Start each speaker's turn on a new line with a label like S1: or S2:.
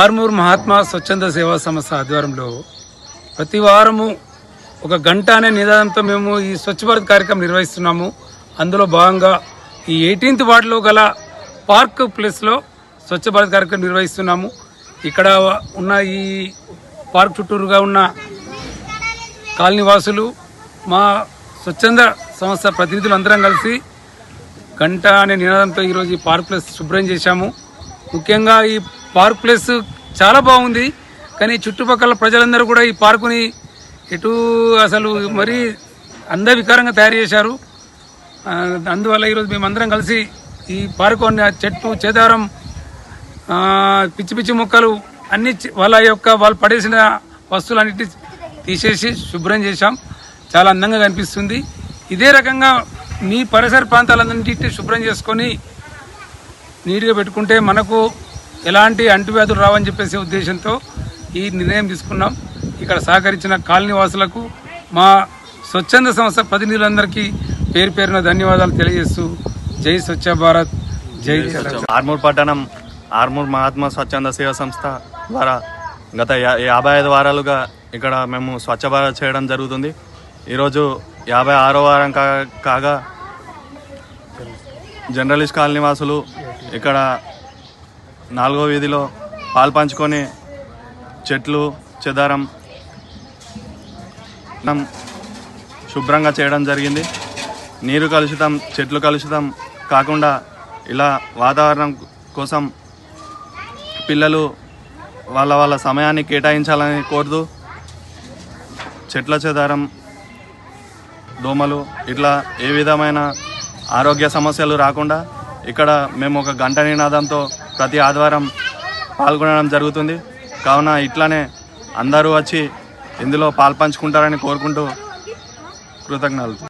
S1: ఆర్మూర్ మహాత్మా స్వచ్ఛంద సేవా సంస్థ ఆధ్వర్యంలో ప్రతి వారము ఒక గంట అనే నినాదంతో మేము ఈ స్వచ్ఛ భారత్ కార్యక్రమం నిర్వహిస్తున్నాము. అందులో భాగంగా ఈ 18th వార్డులో గల పార్క్ ప్లేస్లో స్వచ్ఛ భారత్ కార్యక్రమం నిర్వహిస్తున్నాము. ఇక్కడ ఉన్న ఈ పార్క్ చుట్టూరుగా ఉన్న కాలనీ వాసులు, మా స్వచ్ఛంద సంస్థ ప్రతినిధులు అందరం కలిసి గంట అనే నినాదంతో ఈరోజు ఈ పార్క్ ప్లేస్ శుభ్రం చేశాము. ముఖ్యంగా ఈ పార్క్ ప్లేస్ చాలా బాగుంది, కానీ చుట్టుపక్కల ప్రజలందరూ కూడా ఈ పార్కుని అసలు మరీ అందవికారంగా తయారు చేశారు. అందువల్ల ఈరోజు మేమందరం కలిసి ఈ పార్కు చెట్టు చేదారం, పిచ్చి పిచ్చి మొక్కలు అన్ని వాళ్ళు పడేసిన వస్తువులన్నిటి తీసేసి శుభ్రం చేశాం. చాలా అందంగా కనిపిస్తుంది. ఇదే రకంగా మీ పరిసర ప్రాంతాలన్నింటినీ శుభ్రం చేసుకొని నీట్గా పెట్టుకుంటే మనకు ఎలాంటి అంటువ్యాధులు రావని చెప్పేసి ఉద్దేశంతో ఈ నిర్ణయం తీసుకున్నాం. ఇక్కడ సహకరించిన కాలనీ వాసులకు, మా స్వచ్ఛంద సంస్థ ప్రతినిధులందరికీ పేరు పేరున ధన్యవాదాలు తెలియజేస్తూ జై స్వచ్ఛ భారత్, జై తెలంగాణ.
S2: ఆర్మూర్ పట్టణం ఆర్మూర్ మహాత్మా స్వచ్ఛంద సేవా సంస్థ ద్వారా గత 55 వారాలుగా ఇక్కడ మేము స్వచ్ఛ భారత్ చేయడం జరుగుతుంది. ఈరోజు 56వ వారం కాగా జర్నలిస్ట్ కాలనీ వాసులు ఇక్కడ 4వ వీధిలో పాల్పంచుకొని చెట్లు చెదారం శుభ్రంగా చేయడం జరిగింది. నీరు కలుషితం, చెట్లు కలుషితం కాకుండా ఇలా వాతావరణం కోసం పిల్లలు వాళ్ళ సమయాన్ని కేటాయించాలని కోరుతూ చెట్ల చెదారం, దోమలు ఇట్లా ఏ విధమైన ఆరోగ్య సమస్యలు రాకుండా ఇక్కడ మేము ఒక గంట నినాదంతో ప్రతి ఆదివారం పాల్గొనడం జరుగుతుంది. కావున ఇట్లానే అందరూ వచ్చి ఇందులో పాల్పంచుకుంటారని కోరుకుంటూ కృతజ్ఞతలు.